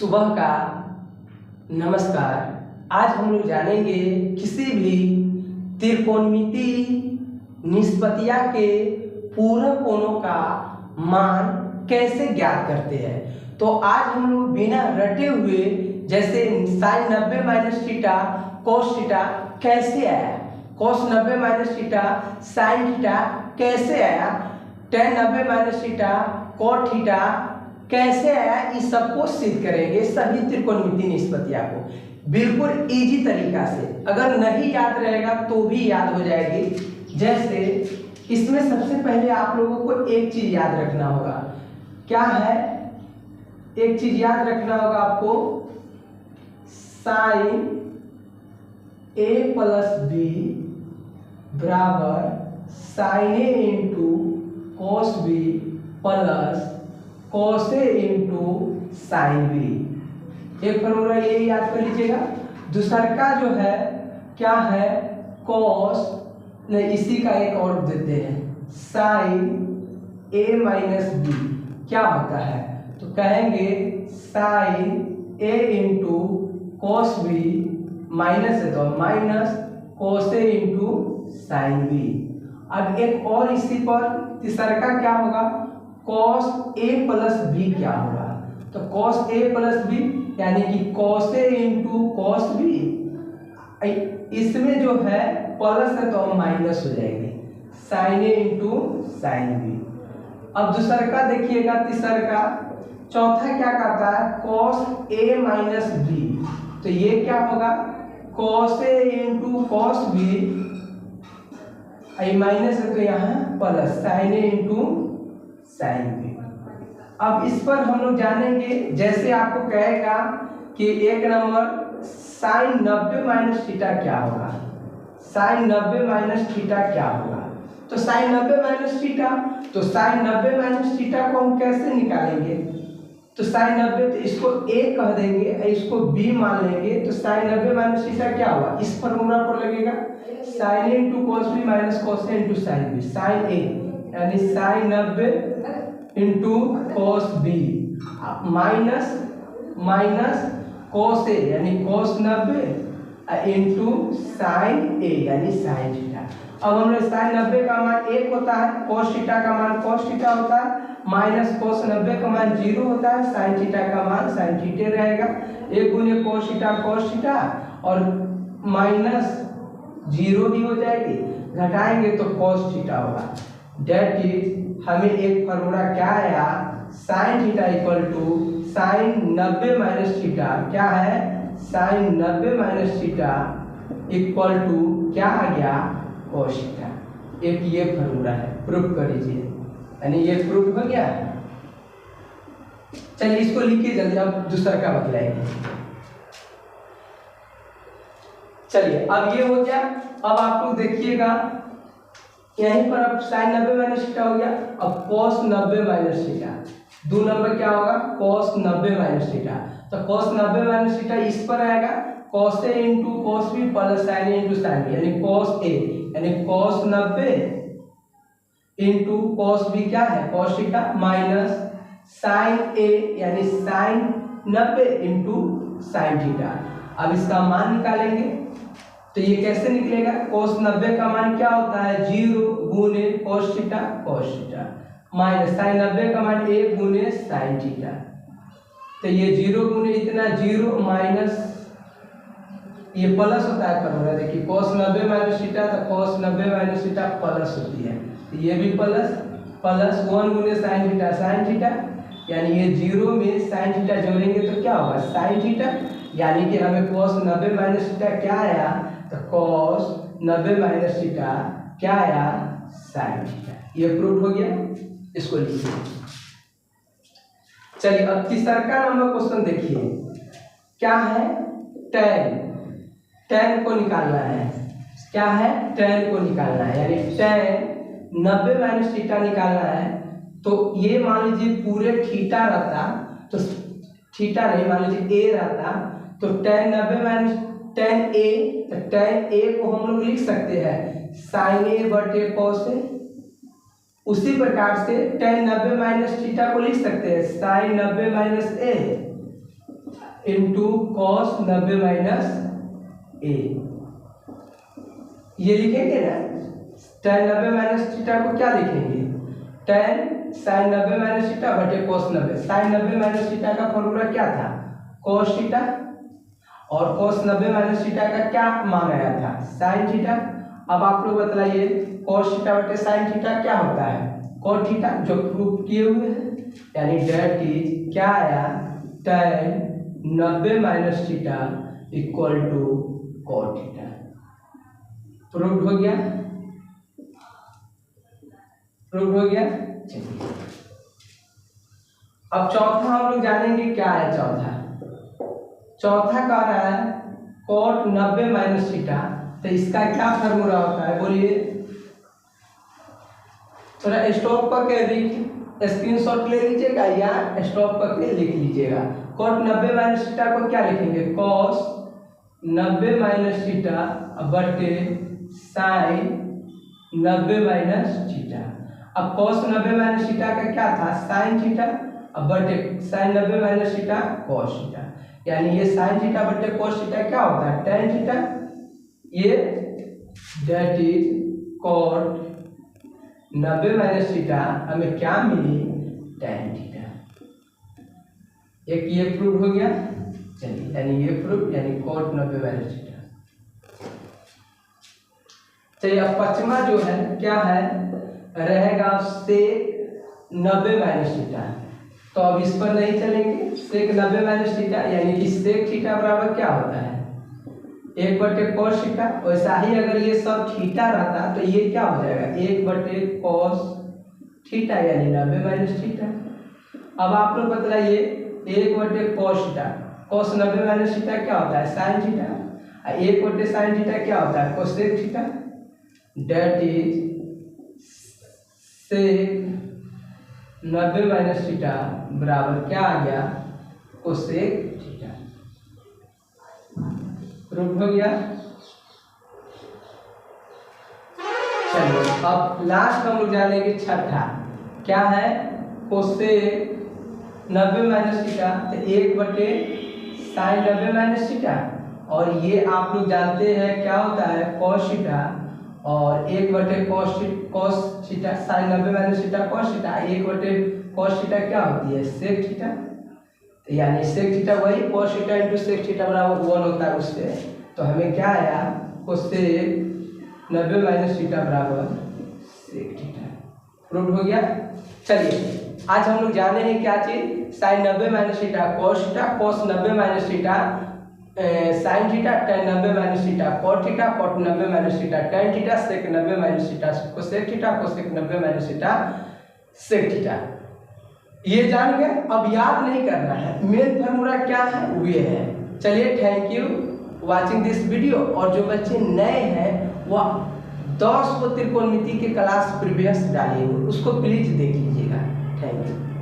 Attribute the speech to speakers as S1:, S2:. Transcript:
S1: सुबह का नमस्कार। आज हम लोग जानेंगे किसी भी त्रिकोणमितीय निष्पत्तियां के पूरक कोणों का मान कैसे ज्ञात करते हैं। तो आज हम लोग बिना रटे हुए जैसे sine 90 minus theta cos theta कैसे आया, cos 90 minus theta sine theta कैसे आया, tan 90 minus theta cot theta कैसे आया, इस सबको सिद्ध करेंगे सभी त्रिकोणमितीय निष्पत्तियां को बिल्कुल इजी तरीका से। अगर नहीं याद रहेगा तो भी याद हो जाएगी। जैसे इसमें सबसे पहले आप लोगों को एक चीज याद रखना होगा। क्या है? एक चीज याद रखना होगा आपको, साइन ए प्लस बी बराबर sine A into cos B plus cos A into sine B. एक फॉर्मूला ये याद कर लीजिएगा। दूसरा का जो है क्या है, कॉस, नहीं इसी का एक और देते हैं, साइन ए माइनस बी क्या होता है, तो कहेंगे sign A into cos B minus है तो minus cos A into sine B. अब एक और इसी पर तीसरा का क्या होगा, कॉस ए प्लस बी क्या होगा, तो कॉस ए प्लस बी यानी कि cos A into cos B. इसमें जो है प्लस है तो माइनस हो जाएगी, sign A into sine B. अब दूसरा का देखिएगा, तीसरा का, चौथा क्या कहता है, कॉस ए माइनस बी, तो ये क्या होगा, cos A into cos B, minus है तो यहाँ plus sine A into sine B. अब इस पर हम लोग जानेंगे, जैसे आपको कहेगा कि एक नंबर साइन 90 माइनस थीटा क्या होगा, साइन 90 माइनस थीटा क्या होगा, तो साइन 90 माइनस थीटा, तो साइन 90 माइनस थीटा को हम कैसे निकालेंगे, तो साइन 90, तो इसको ए कह देंगे, इसको बी मान लेंगे, तो साइन 90 माइनस थीटा क्या होगा, इस फॉर्मूला पर लगेगा, sine A into cos B minus cos A into sine B. Sine A यानी sine 90 into cos B minus minus cos A यानी कॉस 90 इंटू साइन ए यानी साइन थीटा। अब हम लोग साइन 90 का मान 1 होता है, कॉस थीटा का मान कॉस थीटा होता है, माइनस कॉस 90 का मान 0 होता है, साइन थीटा का मान साइन थीटा रहेगा। 1 गुने कॉस थीटा और माइनस 0 भी हो जाएगी, घटाएंगे तो कॉस थीटा होगा। डेट इज हमें एक फॉर्मूला क्या आया, sine theta equal to sine 90 minus theta, क्या है, sine 90 minus theta equal to क्या आ गया, कॉस थीटा। एक ये फॉर्मूला है, प्रूफ कर लीजिए, यानी ये प्रूफ हो गया। चलिए इसको लिखिए जल्दी, अब दूसरा का बतलाएंगे। चलिए अब ये हो गया। अब आप लोग देखिएगा यहीं पर अब साइन 90 माइनस थीटा हो गया, अब कॉस 90 माइनस थीटा, 2 नंबर क्या होगा, कॉस 90 माइनस थीटा, तो कॉस 90 माइनस थीटा इस पर आएगा, cos A into cos B plus sine A into sine B, यानी कॉस ए यानी कॉस 90 इंटू कॉस बी क्या है, cos theta, minus sine A यानी साइन 90 इंटू साइन थीटा। अब इसका मान निकालेंगे तो ये कैसे निकलेगा, cos 90 का मान क्या होता है, 0 गुने cos थीटा माइनस साइन 90 का मान 1 गुने साइन थीटा, तो ये 0 गुने इतना 0 माइनस ये प्लस होता है फॉर्मूला, देखिए cos 90 माइनस थीटा, तो cos 90 माइनस थीटा प्लस होती है, तो ये भी प्लस 1 गुने साइन थीटा, यानी ये 0 में साइन थीटा जोड़ेंगे तो क्या होगा, साइन थीटा, यानी कि हमें cos 90 माइनस थीटा क्या आया, तो cos 90 माइनस थीटा क्या आया, साइन थीटा। ये प्रूफ हो गया, इसको लिखिए। चलिए अब तीसरा का नंबर क्वेश्चन देखिए, क्या है, tan को निकालना है, क्या है, tan को निकालना है, यानी tan 90 माइनस थीटा निकालना है। तो ये मान लीजिए पूरे थीटा रहता, तो थीटा नहीं, मान लीजिए a रहता, तो tan 90 माइनस tan a को हम लोग लिख सकते हैं साइन ए बटे कॉस ए। उसी प्रकार से tan 90 माइनस थीटा को लिख सकते हैं साइन 90 माइनस ए, इंटू कॉस 90 माइनस ए। ये लिखेंगे ना, tan 90 माइनस थीटा को क्या लिखेंगे, tan sin 90 माइनस थीटा बटे cos 90। sin 90 माइनस थीटा का फॉर्मूला क्या था, cos थीटा, और cos 90 माइनस थीटा का क्या मान आया था, sin थीटा। अब आप लोग बताइए cos थीटा बटे sin थीटा क्या होता है, cot थीटा, जो प्रूफ किए हुए हैं। यानी डेट इज क्या आया, tan 90 minus theta equal to cot theta. Proof हो गया, प्रूफ हो गया। चलिए अब चौथा हम लोग जानेंगे क्या है। चौथा कह रहा है cot 90 माइनस थीटा, तो इसका क्या फॉर्मूला होता है बोलिए। थोड़ा स्टॉप करके स्क्रीनशॉट ले लीजिएगा या स्टॉप करके लिख लीजिएगा। cot 90 माइनस थीटा को क्या लिखेंगे, cos 90 माइनस थीटा बटे sin 90 माइनस थीटा। अब cos 90 माइनस थीटा का क्या था, sin थीटा, अब बटे sin 90 minus theta cos theta. यानी ये sin थीटा बटे cos थीटा क्या होता है, tan थीटा। ये that is cot 90 minus theta हमें क्या मिली, tan थीटा। एक ये प्रूफ हो गया। चलिए यानी ये प्रूफ यानी cot 90 माइनस थीटा। चलिए अब पचमा जो है क्या है, रहेगा sec 90 माइनस थीटा। तो अब इस पर नहीं चलेंगे, sec 90 माइनस थीटा यानी कि sec थीटा बराबर क्या होता है, 1 बटे cos थीटा। वैसा ही अगर ये सब थीटा रहता तो ये क्या हो जाएगा, 1 बटे cos थीटा यानी 90 माइनस थीटा। अब आप लोग बताइए 1 बटे cos theta, cos 90 minus theta क्या होता है, sin थीटा, और 1 बटे sin थीटा क्या होता है, cosec theta. That is sec 90 minus theta बराबर क्या आ गया, cosec थीटा। प्रूफ हो गया। चलो अब लास्ट हम लोग जानेंगे छठा, क्या है, cosec 90 माइनस थीटा, तो 1 बटे sin 90 माइनस थीटा, और ये आप लोग जानते हैं क्या होता है cos थीटा, और 1 बटे cos theta sin 90 minus theta cos theta, 1 बटे cos थीटा क्या होती है, sec थीटा। तो यानी sec थीटा वही cos theta into sec theta बराबर 1 होता है उससे। तो हमें क्या आया, cosec 90 माइनस थीटा बराबर sec थीटा। प्रूफ हो गया। चलिए आज हम लोग जाने हैं क्या चीज, sin 90 minus theta cos theta, cos 90 minus theta sin theta, tan 90 minus theta cot theta, cot 90 minus theta tan theta, sec 90 minus theta cosec theta, cosec 90 minus theta sec theta. ये जान गए, अब याद नहीं करना है, मेन फॉर्मूला क्या है वे है। चलिए thank you watching this video. और जो बच्चे नए हैं वह 10 को त्रिकोणमिति के क्लास प्रीवियस डालिए, उसको प्लीज देख लीजिएगा। Thank you.